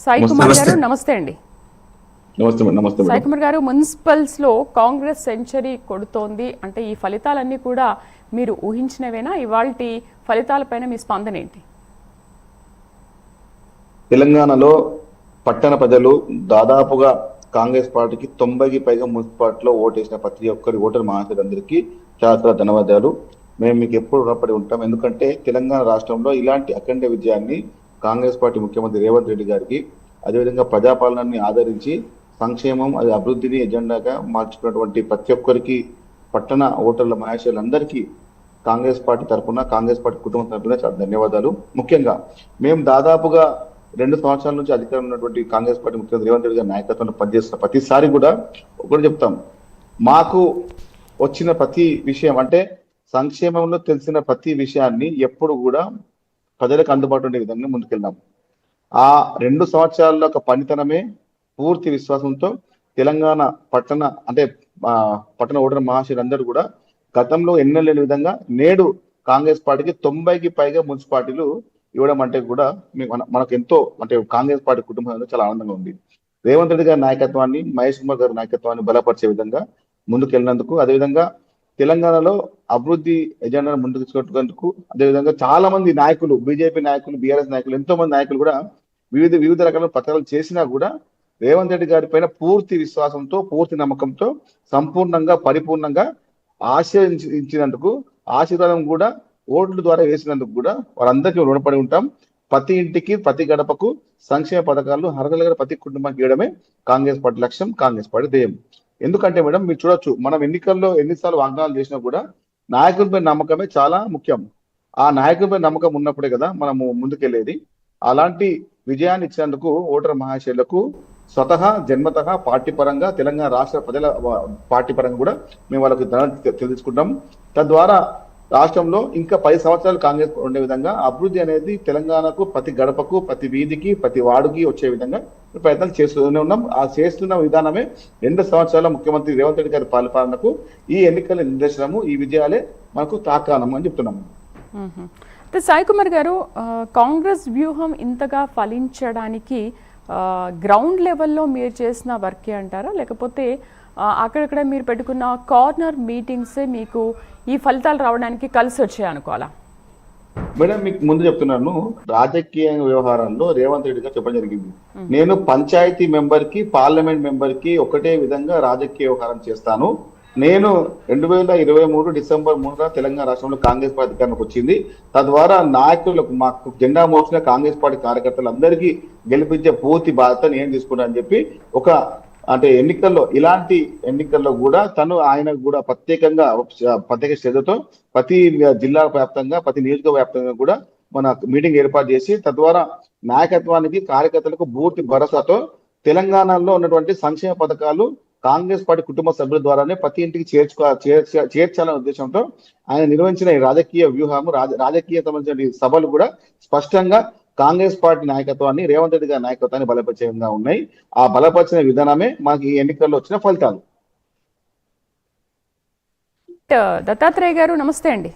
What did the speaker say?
సాయి కుమార్ గారు నమస్తే అండి. నమస్తే సాయి కుమార్ గారు, మున్సిపల్స్ లో కాంగ్రెస్ సెంచరీ కొడుతోంది అంటే ఈ ఫలితాలన్నీ కూడా మీరు ఊహించినవేనా? ఇవాల్టి ఫలితాలపైన మీ స్పందన ఏంటి? తెలంగాణలో పట్టణ ప్రజలు దాదాపుగా కాంగ్రెస్ పార్టీకి 90కి పైగా మున్సిపాలిటీలో ఓటేసిన ప్రతి ఒక్కరి ఓటర్ మహాశయులందరికీ చాలా చాలా ధన్యవాదాలు. మేము మీకు ఎప్పుడు రుణపడి ఉంటాం. ఎందుకంటే తెలంగాణ రాష్ట్రంలో ఇలాంటి అఖండ విజయాన్ని కాంగ్రెస్ పార్టీ ముఖ్యమంత్రి రేవంత్ రెడ్డి గారికి, అదేవిధంగా ప్రజాపాలనని ఆదరించి సంక్షేమం అది అభివృద్ధిని ఎజెండాగా మార్చుకున్నటువంటి ప్రతి ఒక్కరికి పట్టణ ఓటర్ల మహాశయులందరికీ కాంగ్రెస్ పార్టీ తరఫున, కాంగ్రెస్ పార్టీ కుటుంబం తరఫున చాలా ధన్యవాదాలు. ముఖ్యంగా మేము దాదాపుగా 2 సంవత్సరాల నుంచి అధికారం ఉన్నటువంటి కాంగ్రెస్ పార్టీ ముఖ్యమంత్రి రేవంత్ రెడ్డి గారి నాయకత్వంలో పనిచేస్తున్న ప్రతిసారి కూడా ఒకటి చెప్తాం, మాకు వచ్చిన ప్రతి విషయం అంటే సంక్షేమంలో తెలిసిన ప్రతి విషయాన్ని ఎప్పుడు కూడా ప్రజలకు అందుబాటులో ఉండే విధంగా ముందుకెళ్ళాం. ఆ 2 సంవత్సరాల్లో ఒక పనితనమే పూర్తి విశ్వాసంతో తెలంగాణ పట్టణ ఓటర్ మహాశయులందరూ కూడా గతంలో ఎన్నలేని విధంగా నేడు కాంగ్రెస్ పార్టీకి 90కి పైగా మున్సిపాలిటీలు ఇవ్వడం అంటే కూడా మనకు ఎంతో అంటే కాంగ్రెస్ పార్టీ కుటుంబం చాలా ఆనందంగా ఉంది. రేవంత్ రెడ్డి గారి నాయకత్వాన్ని, మహేష్ కుమార్ గారి నాయకత్వాన్ని బలపరిచే విధంగా ముందుకెళ్ళినందుకు, అదేవిధంగా తెలంగాణలో అభివృద్ధి ఎజెండాను ముందుకు తీసుకెళ్తున్నందుకు, అదేవిధంగా చాలా మంది నాయకులు, బీజేపీ నాయకులు, బీఆర్ఎస్ నాయకులు, ఎంతో మంది నాయకులు కూడా వివిధ రకాల పథకాలు చేసినా కూడా రేవంత్ రెడ్డి గారి పైన పూర్తి విశ్వాసంతో, పూర్తి నమ్మకంతో, సంపూర్ణంగా పరిపూర్ణంగా ఆశీర్వదించినందుకు, ఆశీర్వాదం కూడా ఓట్ల ద్వారా వేసినందుకు కూడా వారందరికీ రుణపడి ఉంటాం. ప్రతి ఇంటికి, ప్రతి గడపకు సంక్షేమ పథకాలు అర్హతలు ప్రతి కుటుంబానికి ఇవ్వడమే కాంగ్రెస్ పార్టీ లక్ష్యం, కాంగ్రెస్ పార్టీ ధ్యేయం. ఎందుకంటే మేడం మీరు చూడొచ్చు, మనం ఎన్నికల్లో ఎన్నిసార్లు వాగ్దానాలు చేసినా కూడా నాయకులపై నమ్మకమే చాలా ముఖ్యం. ఆ నాయకులపై నమ్మకం ఉన్నప్పుడే కదా మనము ముందుకెళ్ళేది. అలాంటి విజయాన్ని ఇచ్చినందుకు ఓటర్ మహాశయులకు స్వతహా జన్మతహా పార్టీ పరంగా, తెలంగాణ రాష్ట్ర ప్రజల పార్టీ పరంగా కూడా మేము వాళ్ళకి తెలుసుకుంటాం. తద్వారా రాష్ట్రంలో ఇంకా 10 సంవత్సరాలు కాంగ్రెస్ ఉండే విధంగా అభివృద్ధి అనేది తెలంగాణకు ప్రతి గడపకు, ప్రతి వీధికి, ప్రతి వార్డుకి వచ్చే విధంగా ప్రయత్నాలు చేస్తూనే ఉన్నాం. ఆ చేస్తున్న విధానమే 2 సంవత్సరాల ముఖ్యమంత్రి రేవంత్ రెడ్డి గారి పాలనకు ఈ ఎన్నికల నిదర్శనము, ఈ విజయాలే మనకు తాకాలం అని చెప్తున్నాము. సాయి కుమార్ గారు, కాంగ్రెస్ వ్యూహం ఇంతగా ఫలించడానికి గ్రౌండ్ లెవెల్లో మీరు చేసిన వర్కే అంటారా, లేకపోతే అక్కడక్కడ మీరు పెట్టుకున్న కార్నర్ మీటింగ్సే మీకు ఈ ఫలితాలు రావడానికి కలిసి వచ్చాయి అనుకోవాలా? మేడం మీకు ముందు చెప్తున్నాను, రాజకీయ వ్యవహారాల్లో రేవంత్ రెడ్డి గారు చెప్పడం జరిగింది, నేను పంచాయతీ మెంబర్ కి, పార్లమెంట్ మెంబర్ కి ఒకటే విధంగా రాజకీయ వ్యవహారం చేస్తాను. నేను 2023 డిసెంబర్ 3న తెలంగాణ రాష్ట్రంలో కాంగ్రెస్ పార్టీ అధికారంలోకి వచ్చింది. తద్వారా నాయకులకు, మాకు జెండా మోసిన కాంగ్రెస్ పార్టీ కార్యకర్తలందరికీ గెలిపించే పూర్తి బాధ్యత నేను తీసుకున్నాను అని చెప్పి అంటే ఇలాంటి ఎన్నికల్లో కూడా ఆయన కూడా ప్రత్యేక శ్రద్ధతో ప్రతి జిల్లా వ్యాప్తంగా, ప్రతి నియోజక వ్యాప్తంగా కూడా మన మీటింగ్ ఏర్పాటు చేసి తద్వారా నాయకత్వానికి, కార్యకర్తలకు పూర్తి భరోసాతో తెలంగాణలో ఉన్నటువంటి సంక్షేమ పథకాలు కాంగ్రెస్ పార్టీ కుటుంబ సభ్యుల ద్వారానే ప్రతి ఇంటికి చేర్చాలనే ఉద్దేశంతో ఆయన నిర్వహించిన ఈ రాజకీయ వ్యూహము, రాజకీయ సంబంధించిన సభలు కూడా స్పష్టంగా కాంగ్రెస్ పార్టీ నాయకత్వాన్ని, రేవంత్ రెడ్డి గారి నాయకత్వాన్ని బలపరిచే విధంగా ఉన్నాయి. ఆ బలపరిచిన విధానమే మాకు ఈ ఎన్నికల్లో వచ్చిన ఫలితాలు. దత్తాత్రేయ గారు నమస్తే అండి.